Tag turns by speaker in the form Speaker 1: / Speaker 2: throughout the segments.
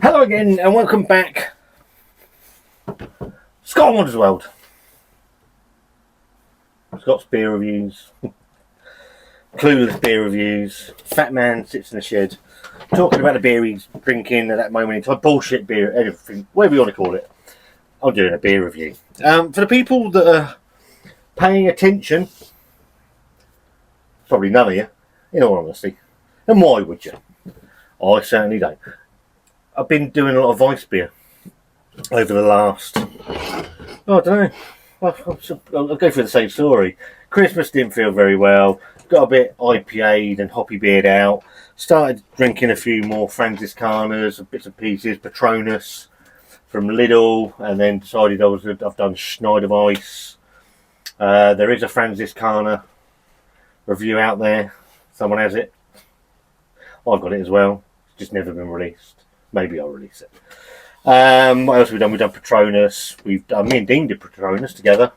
Speaker 1: Hello again and welcome back. Scott and Wanda's World. Scott's beer reviews. Clueless beer reviews. Fat man sits in the shed talking about the beer he's drinking at that moment in time. Bullshit beer, everything, whatever you want to call it. I'm doing a beer review. For the people that are paying attention, probably none of you, in all honesty. And why would you? I certainly don't. I've been doing a lot of Weißbier over the last, I don't know, I'll go through the same story. Christmas didn't feel very well, got a bit IPA'd and hoppy beered out, started drinking a few more Franziskaner, bits and pieces, Patronus from Lidl, and then decided I've done Schneider Weiss. There is a Franziskaner review out there, someone has it. I've got it as well, it's just never been released. Maybe I'll release it. What else have we done? We've done Patronus. We've done, me and Dean did Patronus together.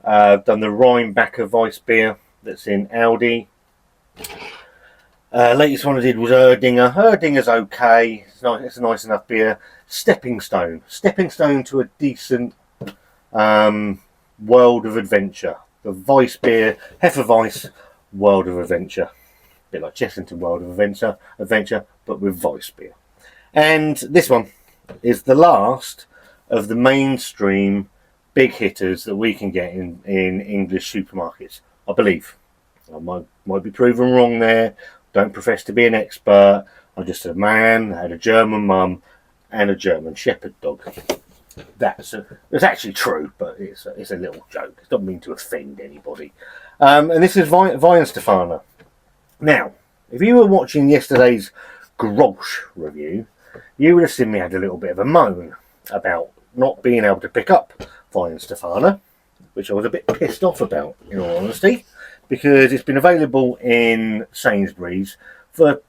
Speaker 1: Done the Rheinbacher Weißbier that's in Aldi. Latest one I did was Erdinger. Erdinger's okay. It's a nice enough beer. Stepping stone to a decent world of adventure. The Weißbier, Hefeweiss World of Adventure. A bit like Chessington World of Adventure, but with Weißbier. And this one is the last of the mainstream big hitters that we can get in English supermarkets, I believe. I might be proven wrong there. Don't profess to be an expert. I'm just a man, had a German mum and a German shepherd dog. It's actually true, but it's a little joke. It's not mean to offend anybody. And this is Weihenstephaner. Now, if you were watching yesterday's Grolsch review, you would have seen me had a little bit of a moan about not being able to pick up Weihenstephaner, which I was a bit pissed off about, in all honesty, because it's been available in Sainsbury's for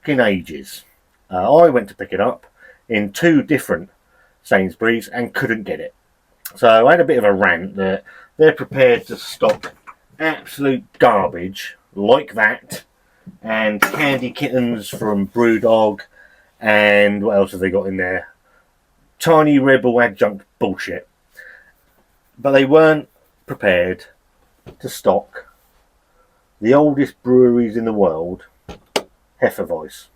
Speaker 1: fucking ages. I went to pick it up in 2 different Sainsbury's and couldn't get it. So I had a bit of a rant that they're prepared to stock absolute garbage like that, and candy kittens from Brewdog, and what else have they got in there? Tiny Rebel adjunct bullshit. But they weren't prepared to stock the oldest breweries in the world, Hefeweiss,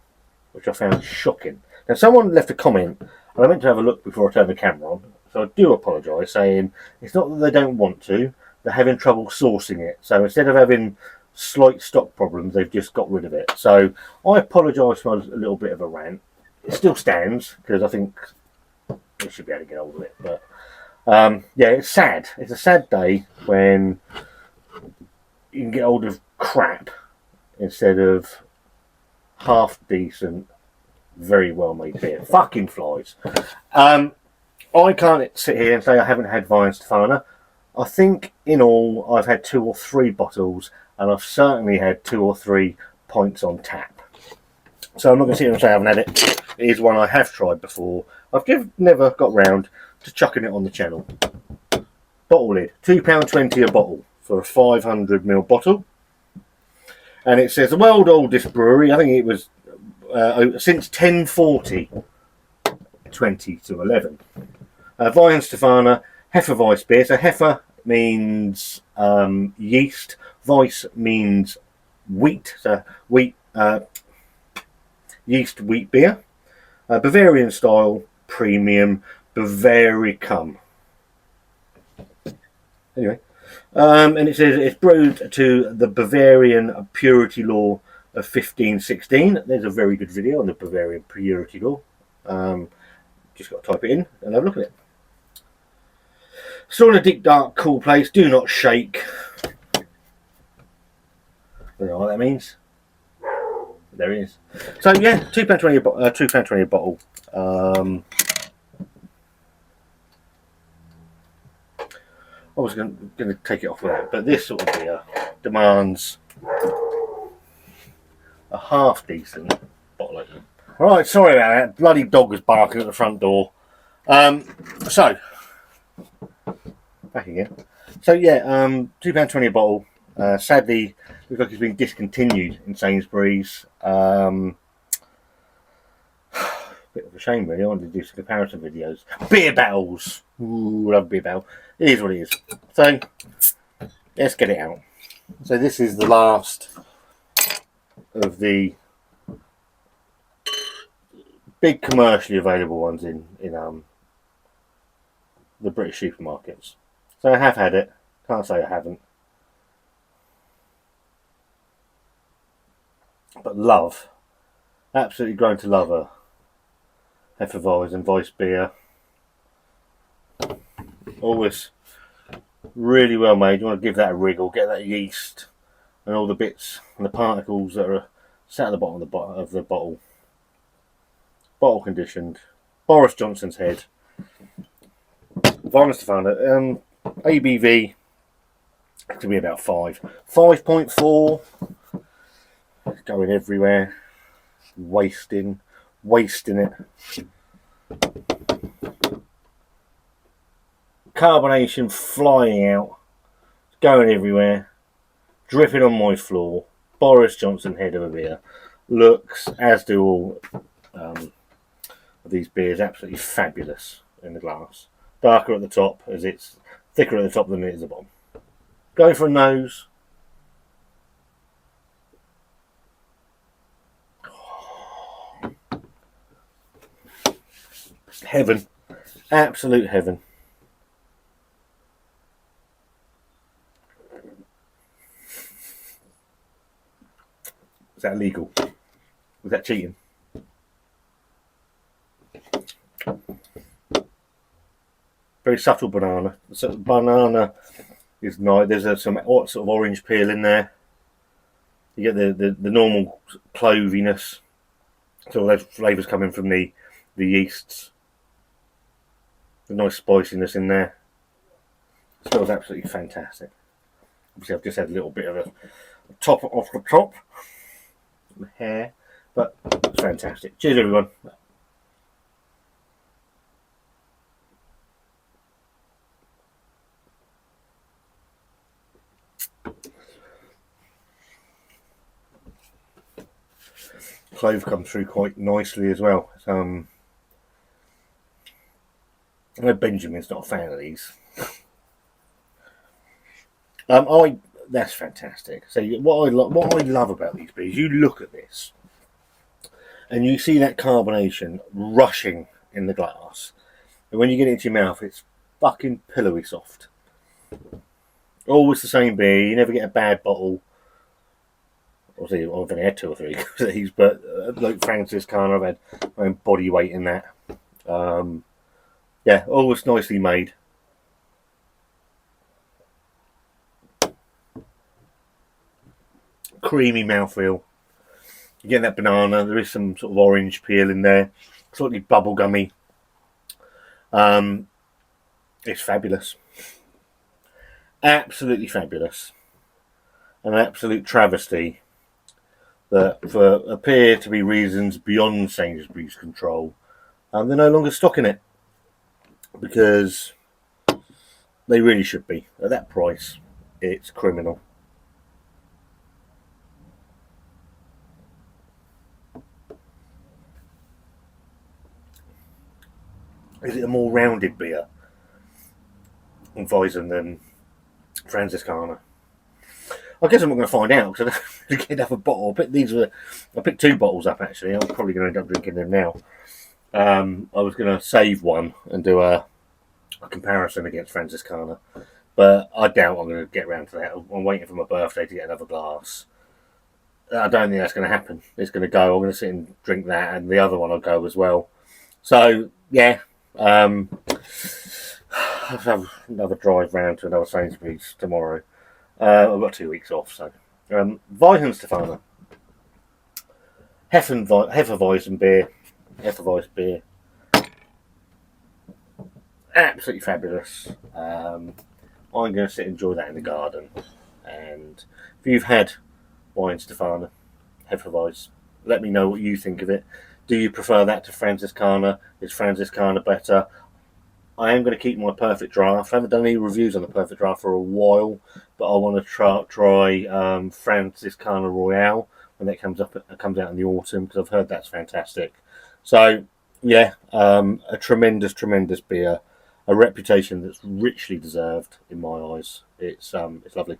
Speaker 1: which I found shocking. Now, someone left a comment, and I meant to have a look before I turned the camera on, so I do apologise, saying it's not that they don't want to, they're having trouble sourcing it. So instead of having slight stock problems, they've just got rid of it. So I apologise for a little bit of a rant. It still stands, because I think we should be able to get hold of it. But yeah, it's sad. It's a sad day when you can get hold of crap instead of half decent, very well made beer. Fucking flies. I can't sit here and say I haven't had Weihenstephaner. I think in all I've had 2 or 3 bottles, and I've certainly had 2 or 3 pints on tap. So I'm not going to sit here and say I haven't had it. It is one I have tried before. I've never got round to chucking it on the channel. Bottle lid, £2.20 a bottle for a 500ml bottle. And it says the world's oldest brewery. I think it was since 1040, 20 to 11. Weihenstephaner Hefeweiss beer. So Hefe means yeast. Weiss means wheat. So wheat. Yeast wheat beer, Bavarian style, premium, Bavaricum. Anyway, and it says it's brewed to the Bavarian purity law of 1516. There's a very good video on the Bavarian purity law. Just got to type it in and have a look at it. Still in a deep, dark, cool place. Do not shake. I don't know what that means. There it is. So yeah, £2.20 a bottle. I was going to take it off with that, but this sort of beer demands a half decent bottle opener. Right, sorry about that. Bloody dog was barking at the front door. So back again. So yeah, £2.20 a bottle. Sadly, looks like it's been discontinued in Sainsbury's. Bit of a shame, really. I wanted to do some comparison videos. Beer battles! Ooh, love beer battle. It is what it is. So, let's get it out. So this is the last of the big commercially available ones in the British supermarkets. So I have had it. Can't say I haven't. But love. Absolutely grown to love a Hefeweizen Weissbier. Always really well made. You want to give that a wriggle, get that yeast and all the bits and the particles that are sat at the bottom of the bottle. Bottle conditioned. Boris Johnson's head. Weihenstephaner. ABV to be about 5. 5.4. Going everywhere. Wasting it. Carbonation flying out, going everywhere, dripping on my floor. Boris Johnson head of a beer. Looks, as do all of these beers, absolutely fabulous in the glass. Darker at the top, as it's thicker at the top than it is at the bottom. Going for a nose. Heaven. Absolute heaven. Is that illegal? Was that cheating? Very subtle banana. So banana is nice. There's some sort of orange peel in there. You get the normal cloviness. So all those flavours coming from the yeasts. The nice spiciness in there. It smells absolutely fantastic. Obviously I've just had a little bit of a top off the top. The hair. But it's fantastic. Cheers everyone. Clove comes through quite nicely as well. I know Benjamin's not a fan of these. That's fantastic. So what I love about these beers, you look at this and you see that carbonation rushing in the glass, and when you get it into your mouth, it's fucking pillowy soft. Always the same beer. You never get a bad bottle. Obviously, I've only had 2 or 3 of these, but like Weihenstephaner, I've had my own body weight in that. Yeah, always nicely made. Creamy mouthfeel. You get that banana. There is some sort of orange peel in there. Slightly bubblegummy. It's fabulous. Absolutely fabulous. An absolute travesty that for appear to be reasons beyond Sainsbury's control, they're no longer stocking it. Because they really should be. At that price, it's criminal. Is it a more rounded beer on Weizen than Weihenstephaner? I guess I'm not going to find out because I don't get another bottle. I picked 2 bottles up actually. I'm probably going to end up drinking them now. I was going to save one and do a comparison against Weihenstephaner, but I doubt I'm going to get around to that. I'm waiting for my birthday to get another glass. I don't think that's going to happen. It's going to go. I'm going to sit and drink that, and the other one will go as well. So yeah, I'll have another drive round to another Sainsbury's tomorrow. I've got 2 weeks off, so Weihenstephaner Hefeweizen beer. Hefeweizen beer. Absolutely fabulous. I'm going to sit and enjoy that in the garden. And if you've had Weihenstephaner Hefeweizen, let me know what you think of it. Do you prefer that to Weihenstephaner? Is Weihenstephaner better? I am going to keep my perfect draft. I haven't done any reviews on the perfect draft for a while, but I want to try Weihenstephaner Royale when that comes out in the autumn, because I've heard that's fantastic. So Yeah, a tremendous, tremendous beer, a reputation that's richly deserved in my eyes. It's lovely.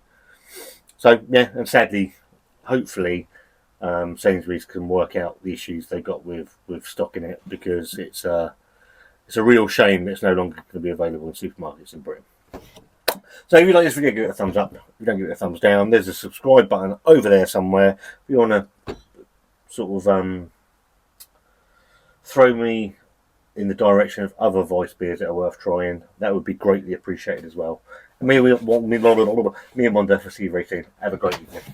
Speaker 1: So yeah, and sadly, hopefully, Sainsbury's can work out the issues they got with stocking it, because it's a real shame it's no longer going to be available in supermarkets in Britain. So if you like this video, give it a thumbs up. If you don't, give it a thumbs down. There's a subscribe button over there somewhere. If you want to sort of throw me in the direction of other Weiss beers that are worth trying, that would be greatly appreciated as well. And me and Wanda will see you very soon. Have a great evening.